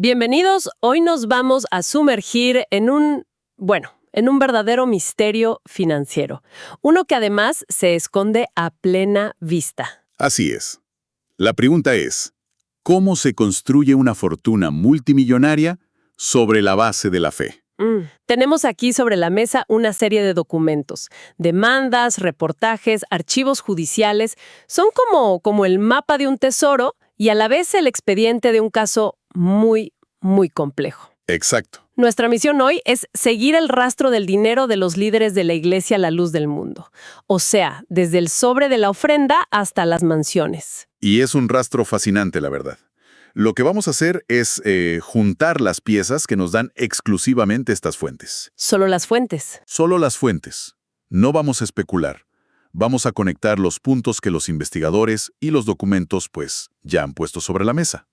Bienvenidos, hoy nos vamos a sumergir en un verdadero misterio financiero. Uno que además se esconde a plena vista. Así es. La pregunta es, ¿cómo se construye una fortuna multimillonaria sobre la base de la fe? Tenemos aquí sobre la mesa una serie de documentos, demandas, reportajes, archivos judiciales. Son como el mapa de un tesoro y a la vez el expediente de un caso muy, muy complejo. Exacto. Nuestra misión hoy es seguir el rastro del dinero de los líderes de la Iglesia a la luz del mundo. O sea, desde el sobre de la ofrenda hasta las mansiones. Y es un rastro fascinante, la verdad. Lo que vamos a hacer es juntar las piezas que nos dan exclusivamente estas fuentes. Solo las fuentes. Solo las fuentes. No vamos a especular. Vamos a conectar los puntos que los investigadores y los documentos, pues, ya han puesto sobre la mesa.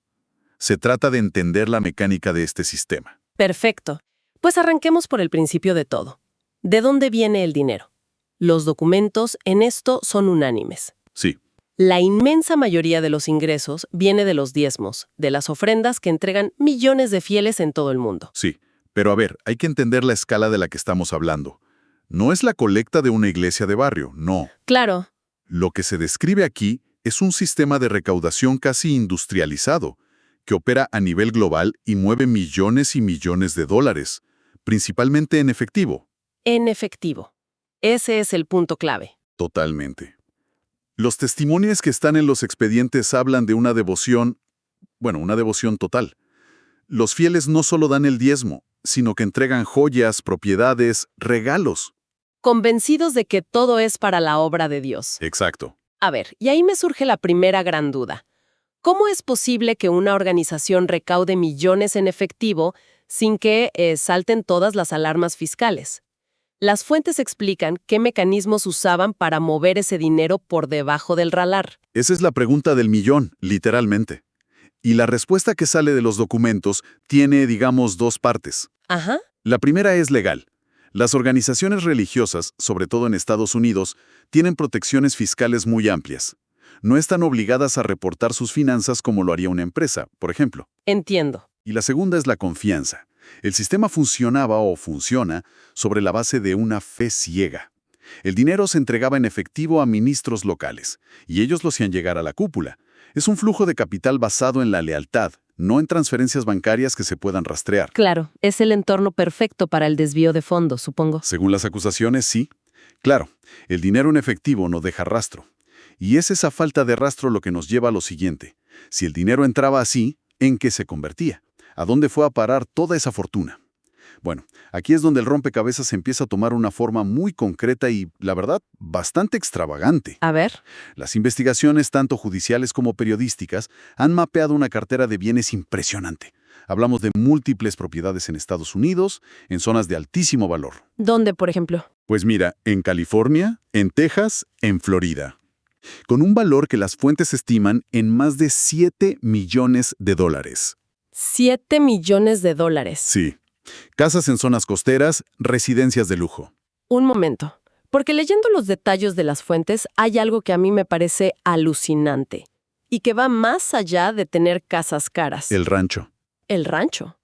Se trata de entender la mecánica de este sistema. Perfecto. Pues arranquemos por el principio de todo. ¿De dónde viene el dinero? Los documentos en esto son unánimes. Sí. La inmensa mayoría de los ingresos viene de los diezmos, de las ofrendas que entregan millones de fieles en todo el mundo. Sí, pero a ver, hay que entender la escala de la que estamos hablando. No es la colecta de una iglesia de barrio, no. Claro. Lo que se describe aquí es un sistema de recaudación casi industrializado, que opera a nivel global y mueve millones y millones de dólares, principalmente en efectivo. En efectivo. Ese es el punto clave. Totalmente. Los testimonios que están en los expedientes hablan de una devoción total. Los fieles no solo dan el diezmo, sino que entregan joyas, propiedades, regalos. Convencidos de que todo es para la obra de Dios. Exacto. A ver, y ahí me surge la primera gran duda. ¿Cómo es posible que una organización recaude millones en efectivo sin que salten todas las alarmas fiscales? Las fuentes explican qué mecanismos usaban para mover ese dinero por debajo del radar. Esa es la pregunta del millón, literalmente. Y la respuesta que sale de los documentos tiene, digamos, dos partes. Ajá. La primera es legal. Las organizaciones religiosas, sobre todo en Estados Unidos, tienen protecciones fiscales muy amplias. No están obligadas a reportar sus finanzas como lo haría una empresa, por ejemplo. Entiendo. Y la segunda es la confianza. El sistema funcionaba o funciona sobre la base de una fe ciega. El dinero se entregaba en efectivo a ministros locales, y ellos lo hacían llegar a la cúpula. Es un flujo de capital basado en la lealtad, no en transferencias bancarias que se puedan rastrear. Claro, es el entorno perfecto para el desvío de fondos, supongo. Según las acusaciones, sí. Claro, el dinero en efectivo no deja rastro. Y es esa falta de rastro lo que nos lleva a lo siguiente. Si el dinero entraba así, ¿en qué se convertía? ¿A dónde fue a parar toda esa fortuna? Bueno, aquí es donde el rompecabezas empieza a tomar una forma muy concreta y, la verdad, bastante extravagante. A ver. Las investigaciones, tanto judiciales como periodísticas, han mapeado una cartera de bienes impresionante. Hablamos de múltiples propiedades en Estados Unidos, en zonas de altísimo valor. ¿Dónde, por ejemplo? Pues mira, en California, en Texas, en Florida. Con un valor que las fuentes estiman en más de $7 millones. $7 millones. Sí. Casas en zonas costeras, residencias de lujo. Un momento, porque leyendo los detalles de las fuentes hay algo que a mí me parece alucinante y que va más allá de tener casas caras. El rancho. El rancho.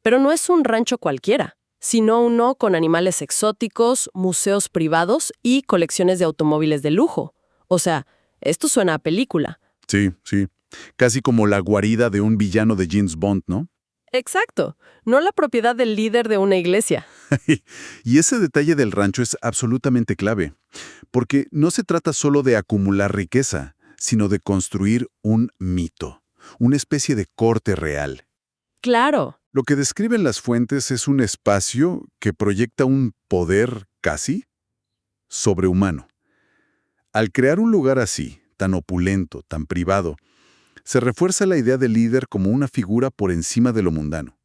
Pero no es un rancho cualquiera, sino uno con animales exóticos, museos privados y colecciones de automóviles de lujo. O sea, esto suena a película. Sí, sí. Casi como la guarida de un villano de James Bond, ¿no? Exacto, no la propiedad del líder de una iglesia. Y ese detalle del rancho es absolutamente clave, porque no se trata solo de acumular riqueza, sino de construir un mito, una especie de corte real. Claro. Lo que describen las fuentes es un espacio que proyecta un poder casi sobrehumano. Al crear un lugar así, tan opulento, tan privado, se refuerza la idea del líder como una figura por encima de lo mundano.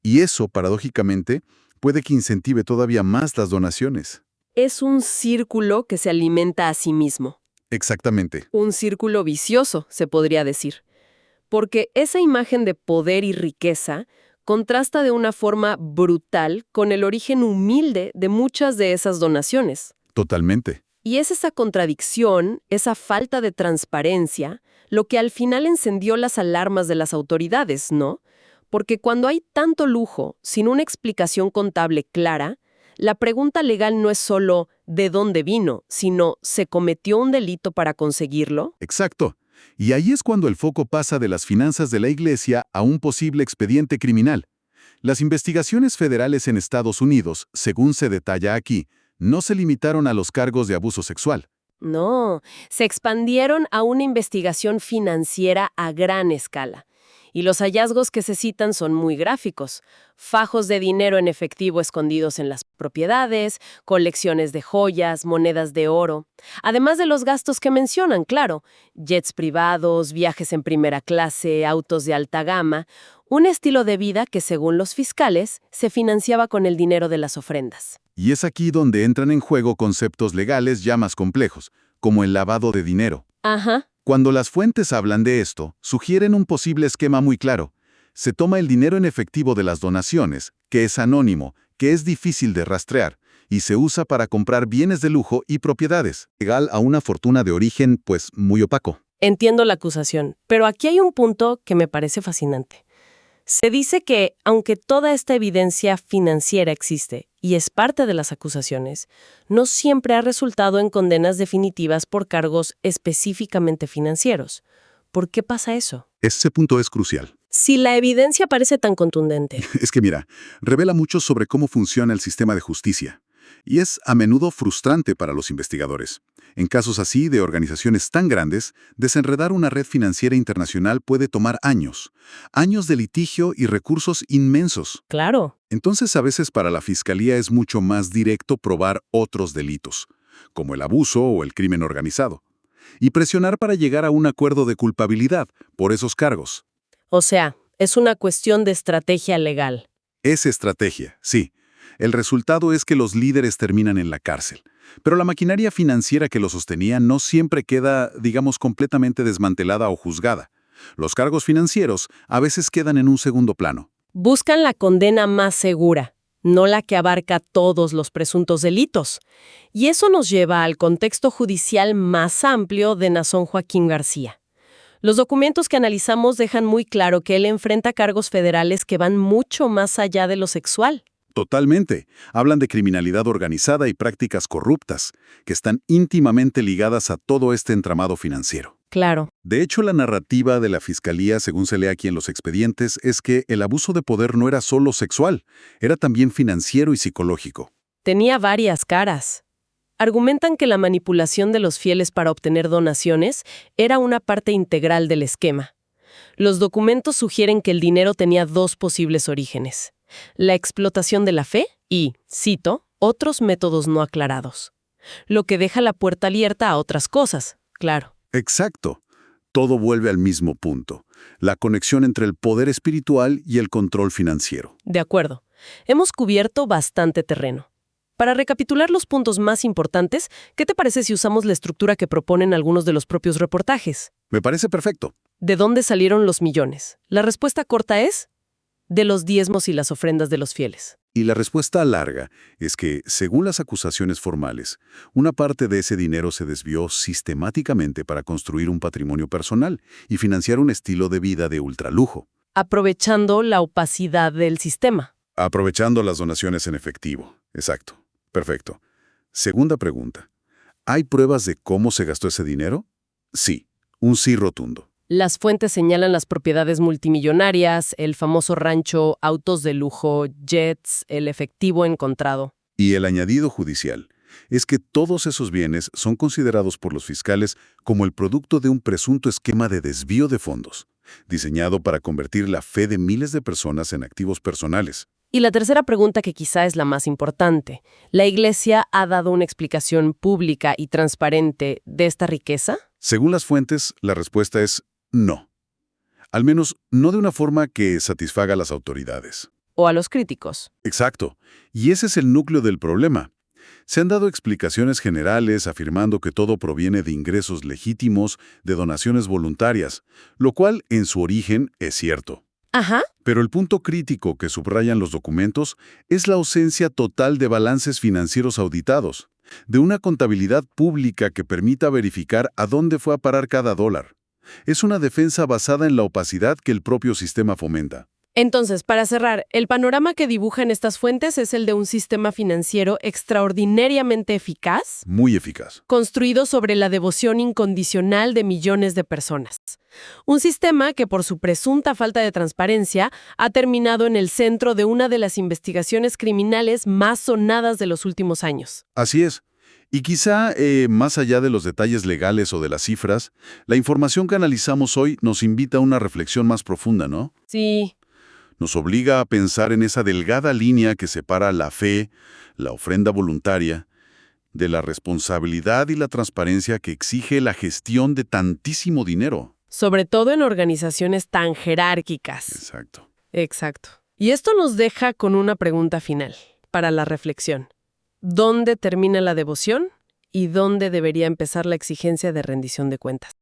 Y eso, paradójicamente, puede que incentive todavía más las donaciones. Es un círculo que se alimenta a sí mismo. Exactamente. Un círculo vicioso, se podría decir. Porque esa imagen de poder y riqueza contrasta de una forma brutal con el origen humilde de muchas de esas donaciones. Totalmente. Y es esa contradicción, esa falta de transparencia, lo que al final encendió las alarmas de las autoridades, ¿no? porque cuando hay tanto lujo, sin una explicación contable clara, la pregunta legal no es solo ¿de dónde vino?, sino ¿se cometió un delito para conseguirlo? Exacto. Y ahí es cuando el foco pasa de las finanzas de la Iglesia a un posible expediente criminal. Las investigaciones federales en Estados Unidos, según se detalla aquí, no se limitaron a los cargos de abuso sexual. No, se expandieron a una investigación financiera a gran escala. Y los hallazgos que se citan son muy gráficos. Fajos de dinero en efectivo escondidos en las propiedades, colecciones de joyas, monedas de oro. Además de los gastos que mencionan, claro, jets privados, viajes en primera clase, autos de alta gama, un estilo de vida que, según los fiscales, se financiaba con el dinero de las ofrendas. Y es aquí donde entran en juego conceptos legales ya más complejos, como el lavado de dinero. Ajá. Cuando las fuentes hablan de esto, sugieren un posible esquema muy claro. Se toma el dinero en efectivo de las donaciones, que es anónimo, que es difícil de rastrear, y se usa para comprar bienes de lujo y propiedades, legal a una fortuna de origen, pues, muy opaco. Entiendo la acusación, pero aquí hay un punto que me parece fascinante. Se dice que, aunque toda esta evidencia financiera existe y es parte de las acusaciones, no siempre ha resultado en condenas definitivas por cargos específicamente financieros. ¿Por qué pasa eso? Ese punto es crucial. Si la evidencia parece tan contundente. Es que mira, revela mucho sobre cómo funciona el sistema de justicia. Y es a menudo frustrante para los investigadores. En casos así de organizaciones tan grandes, desenredar una red financiera internacional puede tomar años. Años de litigio y recursos inmensos. Claro. Entonces a veces para la fiscalía es mucho más directo probar otros delitos, como el abuso o el crimen organizado, y presionar para llegar a un acuerdo de culpabilidad por esos cargos. O sea, es una cuestión de estrategia legal. Es estrategia, sí. El resultado es que los líderes terminan en la cárcel. Pero la maquinaria financiera que lo sostenía no siempre queda, digamos, completamente desmantelada o juzgada. Los cargos financieros a veces quedan en un segundo plano. Buscan la condena más segura, no la que abarca todos los presuntos delitos. Y eso nos lleva al contexto judicial más amplio de Nazón Joaquín García. Los documentos que analizamos dejan muy claro que él enfrenta cargos federales que van mucho más allá de lo sexual. Totalmente. Hablan de criminalidad organizada y prácticas corruptas, que están íntimamente ligadas a todo este entramado financiero. Claro. De hecho, la narrativa de la Fiscalía, según se lee aquí en los expedientes, es que el abuso de poder no era solo sexual, era también financiero y psicológico. Tenía varias caras. Argumentan que la manipulación de los fieles para obtener donaciones era una parte integral del esquema. Los documentos sugieren que el dinero tenía dos posibles orígenes: la explotación de la fe y, cito, otros métodos no aclarados. Lo que deja la puerta abierta a otras cosas, claro. Exacto. Todo vuelve al mismo punto, la conexión entre el poder espiritual y el control financiero. De acuerdo. Hemos cubierto bastante terreno. Para recapitular los puntos más importantes, ¿qué te parece si usamos la estructura que proponen algunos de los propios reportajes? Me parece perfecto. ¿De dónde salieron los millones? La respuesta corta es: de los diezmos y las ofrendas de los fieles. Y la respuesta larga es que, según las acusaciones formales, una parte de ese dinero se desvió sistemáticamente para construir un patrimonio personal y financiar un estilo de vida de ultralujo. Aprovechando la opacidad del sistema. Aprovechando las donaciones en efectivo. Exacto. Perfecto. Segunda pregunta. ¿Hay pruebas de cómo se gastó ese dinero? Sí. Un sí rotundo. Las fuentes señalan las propiedades multimillonarias, el famoso rancho, autos de lujo, jets, el efectivo encontrado. Y el añadido judicial es que todos esos bienes son considerados por los fiscales como el producto de un presunto esquema de desvío de fondos, diseñado para convertir la fe de miles de personas en activos personales. Y la tercera pregunta, que quizá es la más importante: ¿la Iglesia ha dado una explicación pública y transparente de esta riqueza? Según las fuentes, la respuesta es no. Al menos no de una forma que satisfaga a las autoridades. ¿O a los críticos? Exacto. Y ese es el núcleo del problema. Se han dado explicaciones generales afirmando que todo proviene de ingresos legítimos, de donaciones voluntarias, lo cual en su origen es cierto. Ajá. Pero el punto crítico que subrayan los documentos es la ausencia total de balances financieros auditados, de una contabilidad pública que permita verificar a dónde fue a parar cada dólar. Es una defensa basada en la opacidad que el propio sistema fomenta. Entonces, para cerrar, el panorama que dibujan estas fuentes es el de un sistema financiero extraordinariamente eficaz, Muy eficaz. construido sobre la devoción incondicional de millones de personas. Un sistema que, por su presunta falta de transparencia, ha terminado en el centro de una de las investigaciones criminales más sonadas de los últimos años. Así es. Y quizá, más allá de los detalles legales o de las cifras, la información que analizamos hoy nos invita a una reflexión más profunda, ¿no? Sí, Nos obliga a pensar en esa delgada línea que separa la fe, la ofrenda voluntaria, de la responsabilidad y la transparencia que exige la gestión de tantísimo dinero. sobre todo en organizaciones tan jerárquicas. Exacto. Exacto. Y esto nos deja con una pregunta final para la reflexión. ¿Dónde termina la devoción y dónde debería empezar la exigencia de rendición de cuentas?